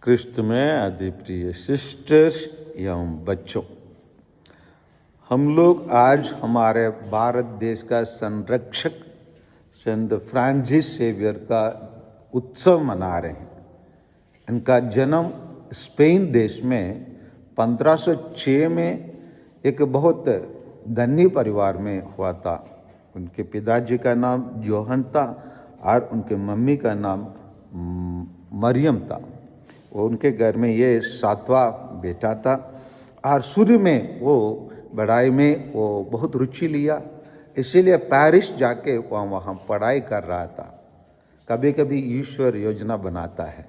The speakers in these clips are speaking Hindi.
क्रिस्त में अति प्रिय सिस्टर्स एवं बच्चों, हम लोग आज हमारे भारत देश का संरक्षक संत फ्रांसिस सेवियर का उत्सव मना रहे हैं। इनका जन्म स्पेन देश में 1506 में एक बहुत धनी परिवार में हुआ था। उनके पिताजी का नाम जोहन था और उनके मम्मी का नाम मरियम था। वो उनके घर में ये 7वां बेटा था और शुरू में वो पढ़ाई में वो बहुत रुचि लिया, इसीलिए पेरिस जाके वहाँ पढ़ाई कर रहा था। कभी कभी ईश्वर योजना बनाता है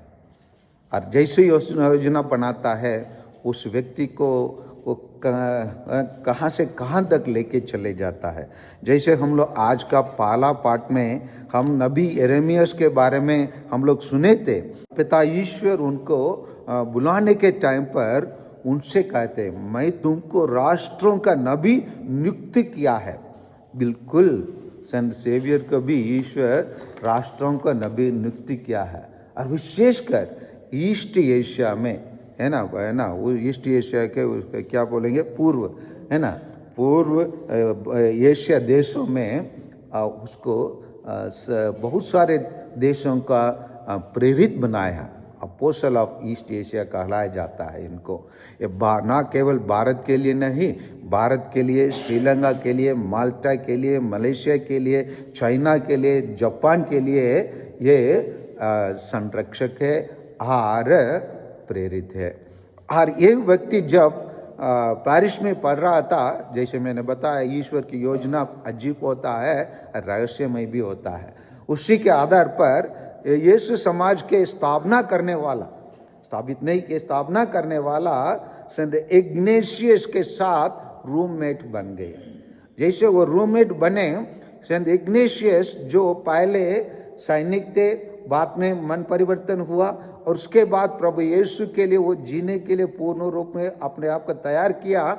और जैसे योजना बनाता है उस व्यक्ति को वो कहाँ से कहाँ तक लेके चले जाता है। जैसे हम लोग आज का पहला पाठ में हम नबी यिर्मयाह के बारे में हम लोग सुने थे। पिता ईश्वर उनको बुलाने के टाइम पर उनसे कहते, मैं तुमको राष्ट्रों का नबी नियुक्त किया है। बिल्कुल संत सेवियर को भी ईश्वर राष्ट्रों का नबी नियुक्त किया है और विशेषकर ईस्ट एशिया में, है ना वो ईस्ट एशिया के क्या बोलेंगे, पूर्व, है ना, पूर्व एशिया देशों में उसको बहुत सारे देशों का प्रेरित बनाया। अपोस्टल ऑफ ईस्ट एशिया कहलाया जाता है इनको। ये ना केवल भारत के लिए नहीं, भारत के लिए, श्रीलंका के लिए, माल्टा के लिए, मलेशिया के लिए, चाइना के लिए, जापान के लिए ये संरक्षक है और प्रेरित है। और ये व्यक्ति जब पेरिस में पढ़ रहा था, जैसे मैंने बताया, ईश्वर की योजना अजीब होता है, रहस्यमय भी होता है। उसी के आधार पर यीशु समाज के स्थापना करने वाला संत इग्नेशियस के साथ रूममेट बन गए। जैसे वो रूममेट बने, संत इग्नेशियस जो पहले सैनिक थे, बाद में मन परिवर्तन हुआ और उसके बाद प्रभु यीशु के लिए वो जीने के लिए पूर्ण रूप में अपने आप को तैयार किया।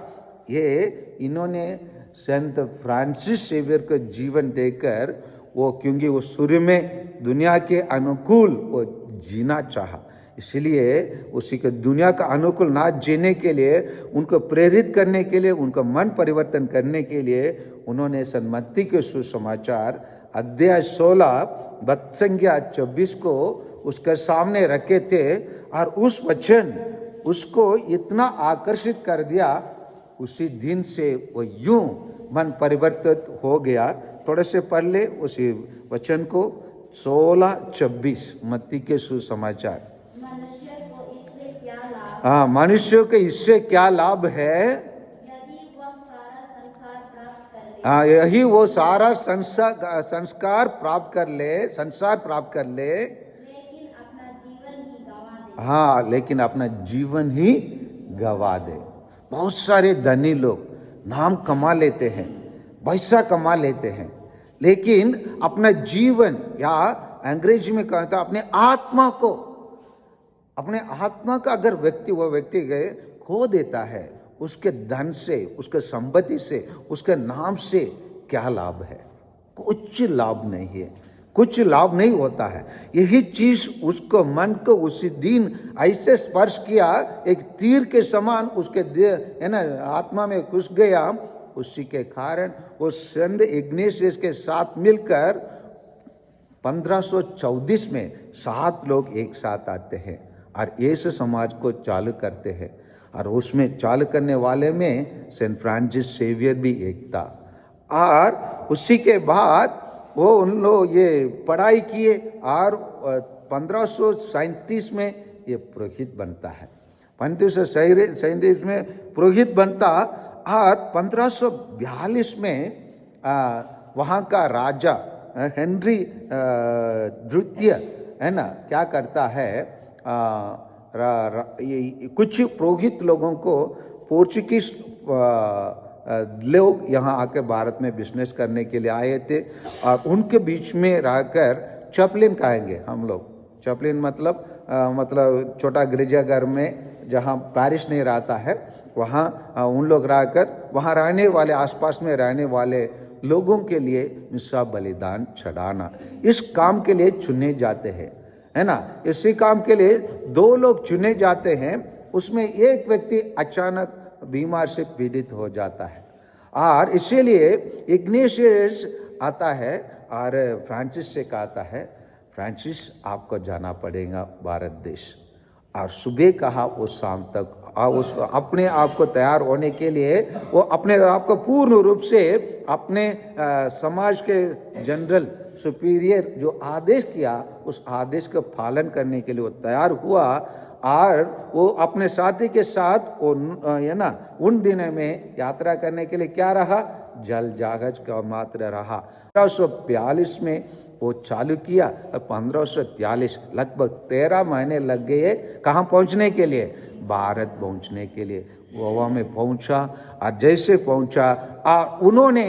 ये इन्होंने संत फ्रांसिस सेवियर का जीवन देकर वो, क्योंकि वो शुरू में दुनिया के अनुकूल वो जीना चाहा, इसलिए उसी के दुनिया का अनुकूल ना जीने के लिए, उनको प्रेरित करने के लिए, उनका मन परिवर्तन करने के लिए उन्होंने संत मत्ती के सुसमाचार अध्याय 16 बत्संख्या 24 को उसके सामने रखे थे और उस वचन उसको इतना आकर्षित कर दिया, उसी दिन से वो यूं मन परिवर्तित हो गया। थोड़े से पढ़ ले उसी वचन को, 16-26 मत्ती के सुसमाचार। मनुष्य को इससे क्या लाभ? हाँ, मनुष्य के इससे क्या लाभ है? यदि वह सारा संसार प्राप्त कर ले। हाँ, यही वो सारा संस्कार प्राप्त कर ले, संसार प्राप्त कर ले, लेकिन अपना जीवन ही गंवा दे। हाँ, लेकिन अपना जीवन ही गवा दे। बहुत सारे धनी लोग नाम कमा लेते हैं, पैसा कमा लेते हैं, लेकिन अपना जीवन, या अंग्रेजी में कहता है अपने आत्मा का अगर वो व्यक्ति गए खो देता है, उसके धन से, उसके संपत्ति से, उसके नाम से क्या लाभ है? कुछ लाभ नहीं है, कुछ लाभ नहीं होता है। यही चीज उसको मन को उसी दिन ऐसे स्पर्श किया, एक तीर के समान उसके है ना आत्मा में घुस गया। उसी के कारण वो संत इग्नेशियस के साथ मिलकर 1534 में 7 लोग एक साथ आते हैं और इस समाज को चालू करते हैं। और उसमें चालू करने वाले में सेंट फ्रांसिस सेवियर भी एक था। और उसी के बाद वो उन लोग ये पढ़ाई किए और 1537 में ये पुरोहित बनता है। 1537 में पुरोहित बनता और 1542 में वहाँ का राजा हेनरी द्वितीय, है ना, क्या करता है, कुछ पुरोहित लोगों को पोर्चुगीज लोग यहाँ आकर भारत में बिजनेस करने के लिए आए थे और उनके बीच में रहकर चैपलिन कहेंगे हम लोग। चैपलिन मतलब छोटा गिरजाघर में जहाँ पेरिस नहीं रहता है, वहाँ उन लोग रहकर वहाँ रहने वाले, आसपास में रहने वाले लोगों के लिए मिस्सा बलिदान चढ़ाना, इस काम के लिए चुने जाते हैं। है ना। इसी काम के लिए 2 लोग चुने जाते हैं, उसमें एक व्यक्ति अचानक बीमार से पीड़ित हो जाता है और इसीलिए इग्नेशियस आता है और फ्रांसिस से कहता है, फ्रांसिस आपको जाना पड़ेगा भारत देश। और सुबह कहा वो शाम तक उसको अपने आप को तैयार होने के लिए वो अपने आप को पूर्ण रूप से अपने समाज के जनरल सुपीरियर जो आदेश किया उस आदेश का पालन करने के लिए वो तैयार हुआ और वो अपने साथी के साथ वो है ना उन दिनों में यात्रा करने के लिए क्या रहा, जल जहाज का मात्र रहा। 1542 में वो चालू किया और 1543 लगभग 13 महीने लग गए कहाँ पहुंचने के लिए, भारत पहुंचने के लिए। गोवा में पहुंचा और जैसे पहुंचा और उन्होंने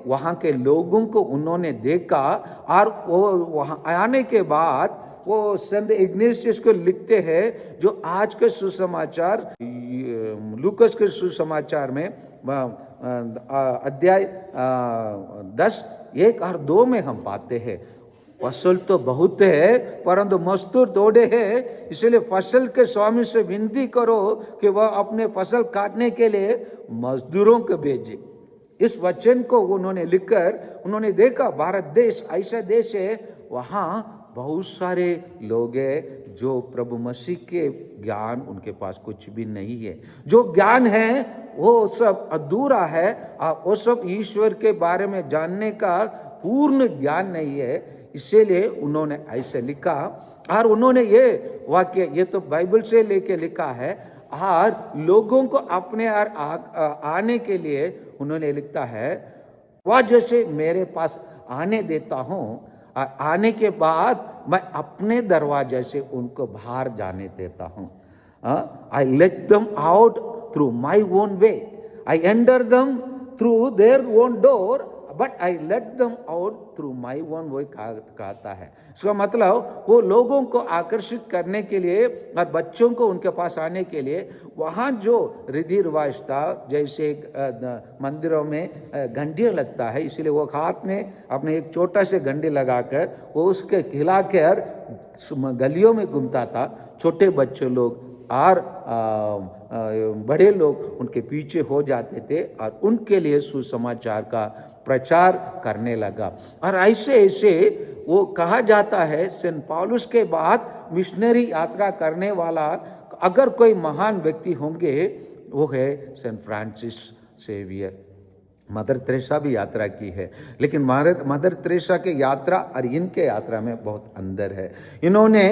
वहाँ के लोगों को उन्होंने देखा और वो वहाँ आने के बाद वो संत इग्नेशियस को लिखते हैं जो आज के सुसमाचार लूकस के सुसमाचार में अध्याय 10, 1 और 2 में हम पाते हैं, फसल तो बहुत है परंतु मजदूर थोड़े हैं, इसलिए फसल के स्वामी से विनती करो कि वह अपने फसल काटने के लिए मजदूरों को भेजे। इस वचन को उन्होंने लिखकर उन्होंने देखा भारत देश ऐसा देश है वहाँ बहुत सारे लोग हैं जो प्रभु मसीह के ज्ञान उनके पास कुछ भी नहीं है, जो ज्ञान है वो सब अधूरा है और वो सब ईश्वर के बारे में जानने का पूर्ण ज्ञान नहीं है। इसीलिए उन्होंने ऐसे लिखा और उन्होंने ये वाक्य ये तो बाइबल से लेके लिखा है और लोगों को अपने आने के लिए उन्होंने लिखता है, वह जैसे मेरे पास आने देता हूँ आने के बाद मैं अपने दरवाजे से उनको बाहर जाने देता हूँ। I let them out through my own way, I enter them through their own door but I let them out through my own way कहता है। इसका मतलब वो लोगों को आकर्षित करने के लिए और बच्चों को उनके पास आने के लिए वहाँ जो रीति रिवाज था, जैसे मंदिरों में घंटियाँ लगता है, इसलिए वो हाथ में अपने एक छोटा से घंटी लगाकर वो उसके खिलाकर गलियों में घूमता था। छोटे बच्चे लोग और बड़े लोग उनके पीछे हो जाते थे और उनके लिए सुसमाचार का प्रचार करने लगा। और ऐसे ऐसे वो कहा जाता है सेंट पौलुस के बाद मिशनरी यात्रा करने वाला अगर कोई महान व्यक्ति होंगे वो है Saint Francis Xavier. Mother Teresa भी यात्रा की है, लेकिन मदर तेरेसा के यात्रा और इनके यात्रा में बहुत अंतर है। इन्होंने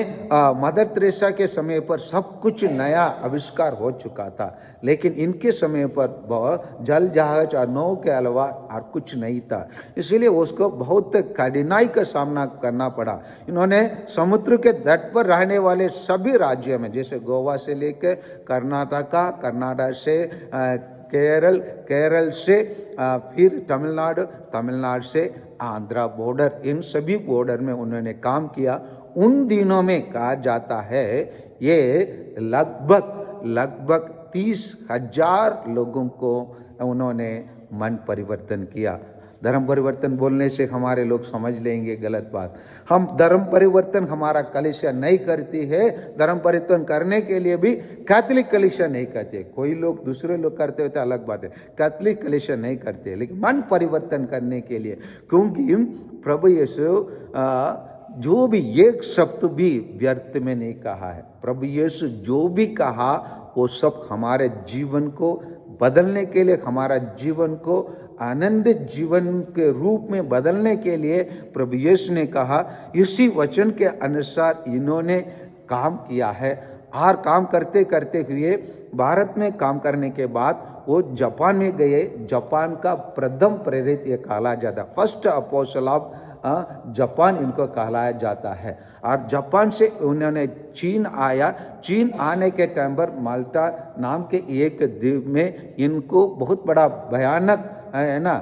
मदर तेरेसा के समय पर सब कुछ नया आविष्कार हो चुका था, लेकिन इनके समय पर जल जहाज और नौ के अलावा और कुछ नहीं था, इसलिए उसको बहुत कठिनाई का सामना करना पड़ा। इन्होंने समुद्र के तट पर रहने वाले सभी राज्यों में, जैसे गोवा से लेकर कर्नाटक से केरल से फिर तमिलनाडु से आंध्रा बॉर्डर, इन सभी बॉर्डर में उन्होंने काम किया। उन दिनों में कहा जाता है ये लगभग 30,000 लोगों को उन्होंने मन परिवर्तन किया। धर्म परिवर्तन बोलने से हमारे लोग समझ लेंगे गलत बात। हम धर्म परिवर्तन हमारा कलीसिया नहीं करती है। धर्म परिवर्तन करने के लिए भी कैथोलिक कलीसिया नहीं करते। कोई लोग दूसरे लोग करते होते अलग बात है, कैथोलिक कलीसिया नहीं करते। लेकिन मन परिवर्तन करने के लिए, क्योंकि प्रभु यीशु जो भी एक शब्द भी व्यर्थ में नहीं कहा है। प्रभु यीशु जो भी कहा वो सब हमारे जीवन को बदलने के लिए, हमारा जीवन को आनंदित जीवन के रूप में बदलने के लिए प्रभु यीशु ने कहा। इसी वचन के अनुसार इन्होंने काम किया है और काम करते करते हुए भारत में काम करने के बाद वो जापान में गए। जापान का प्रथम प्रेरित ये कहा जाता है, फर्स्ट अपोस्टल ऑफ जापान इनको कहलाया जाता है। और जापान से उन्होंने चीन आया। चीन आने के टाइम पर माल्टा नाम के एक द्वीप में इनको बहुत बड़ा भयानक है ना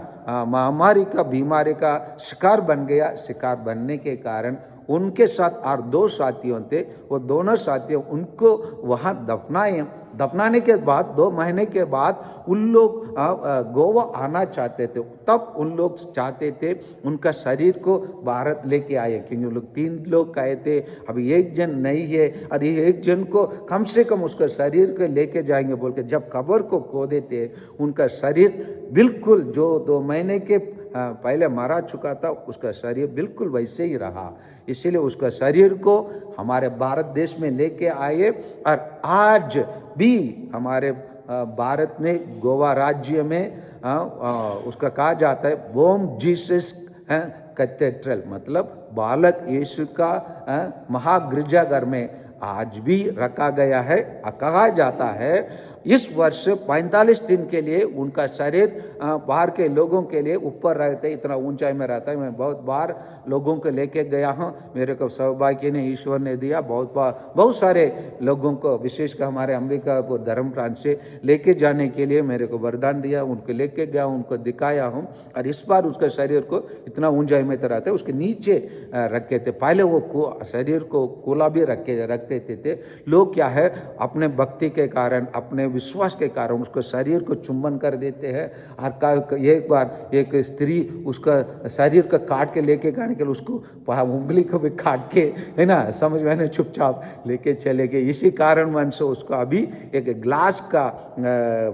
महामारी का बीमारी का शिकार बन गया। शिकार बनने के कारण उनके साथ और 2 साथियों थे, वो दोनों साथियों उनको वहाँ दफनाने के बाद 2 महीने के बाद उन लोग गोवा आना चाहते थे। तब उन लोग चाहते थे उनका शरीर को भारत लेके आए, क्योंकि वो लोग 3 लोग कहे थे, अभी 1 जन नहीं है और ये 1 जन को कम से कम उसका शरीर को लेके जाएंगे बोल के जब कब्र को खोदे थे, उनका शरीर बिल्कुल जो 2 महीने के पहले मारा चुका था उसका शरीर बिल्कुल वैसे ही रहा। इसीलिए उसका शरीर को हमारे भारत देश में लेके आए और आज भी हमारे भारत में गोवा राज्य में उसका कहा जाता है बोम जीसस कैथेड्रल, मतलब बालक यीशु का महागिरजाघर में आज भी रखा गया है। कहा जाता है इस वर्ष 45 दिन के लिए उनका शरीर बाहर के लोगों के लिए ऊपर रहते, इतना ऊंचाई में रहता है। मैं बहुत बार लोगों को लेके गया हूँ, मेरे को सौभाग्य ने ईश्वर ने दिया, बहुत सारे लोगों को विशेषकर हमारे अंबिकापुर धर्म प्रांत से लेके जाने के लिए मेरे को वरदान दिया, उनको लेके गया, उनको दिखाया हूँ। और इस बार उसका शरीर को इतना ऊंचाई में रहता है, उसके नीचे रखे थे। पहले वो शरीर को कोला भी रखते थे। लोग क्या है अपने भक्ति के कारण, अपने विश्वास के कारण उसको शरीर को चुंबन कर देते हैं। और एक बार एक स्त्री उसका शरीर को काट के लेके जाने के लिए उसको उंगली को भी काट के, है ना, समझ में, चुपचाप लेके चले गए। इसी कारण मन से उसको अभी एक ग्लास का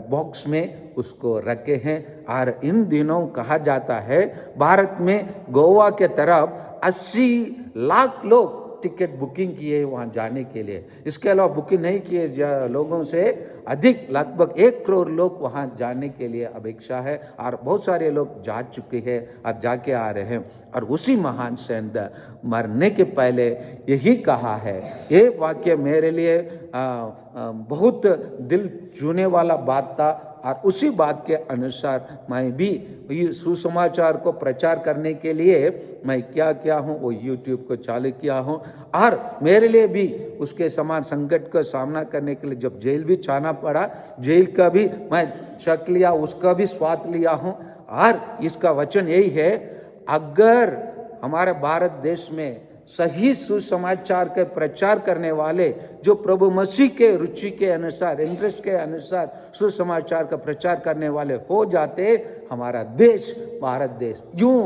बॉक्स में उसको रखे हैं। और इन दिनों कहा जाता है भारत में गोवा के तरफ 80 लाख लोग टिकट बुकिंग किए वहाँ जाने के लिए। इसके अलावा बुकिंग नहीं किए लोगों से अधिक लगभग 1 करोड़ लोग वहाँ जाने के लिए अपेक्षा है। और बहुत सारे लोग जा चुके हैं और जाके आ रहे हैं। और उसी महान संत मरने के पहले यही कहा है, ये वाक्य मेरे लिए बहुत दिल छूने वाला बात था। और उसी बात के अनुसार मैं भी सुसमाचार को प्रचार करने के लिए मैं क्या किया हूँ, वो यूट्यूब को चालू किया हूँ। और मेरे लिए भी उसके समान संकट का सामना करने के लिए जब जेल भी जाना पड़ा, जेल का भी मैं शक लिया, उसका भी स्वाद लिया हूँ। और इसका वचन यही है, अगर हमारे भारत देश में सही सुसमाचार के प्रचार करने वाले जो प्रभु मसीह के रुचि के अनुसार, इंटरेस्ट के अनुसार सुसमाचार का प्रचार करने वाले हो जाते, हमारा देश, भारत देश यूं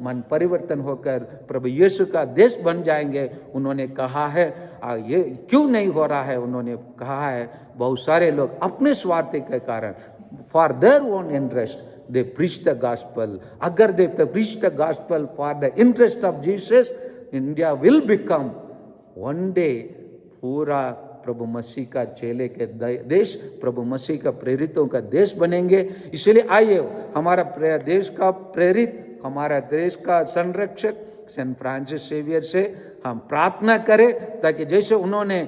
मन परिवर्तन होकर प्रभु यीशु का देश बन जाएंगे। उन्होंने कहा है, ये क्यों नहीं हो रहा है? उन्होंने कहा है बहुत सारे लोग अपने स्वार्थ के कारण, for their own interest they preach the gospel. Agar they preach the gospel for the interest of Jesus, India will become one day पूरा प्रभु मसीह का चेले के देश, प्रभु मसीह का प्रेरितों का देश बनेंगे। इसलिए आइए हमारा देश का प्रेरित, हमारा देश का संरक्षक सेंट फ्रांसिस सेवियर से हम प्रार्थना करें, ताकि जैसे उन्होंने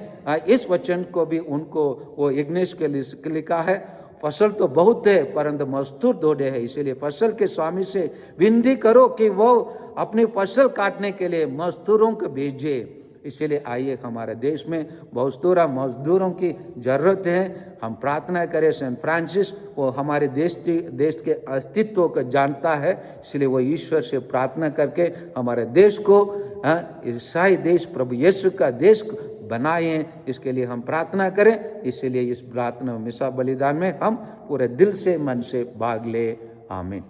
इस वचन को भी उनको वो इग्नेस के लिए लिखा है, फसल तो बहुत है परंतु मजदूर थोड़े हैं। इसीलिए फसल के स्वामी से विनती करो कि वो अपनी फसल काटने के लिए मजदूरों को भेजे। इसीलिए आइए, हमारे देश में बहुत सारा मजदूरों की जरूरत है। हम प्रार्थना करें सेंट फ्रांसिस, वो हमारे देश के अस्तित्व को जानता है। इसलिए वो ईश्वर से प्रार्थना करके हमारे देश को ईसाई देश, प्रभु यीशु का देश बनाएं, इसके लिए हम प्रार्थना करें। इसलिए इस प्रार्थना मिसा बलिदान में हम पूरे दिल से, मन से भाग ले। आमीन।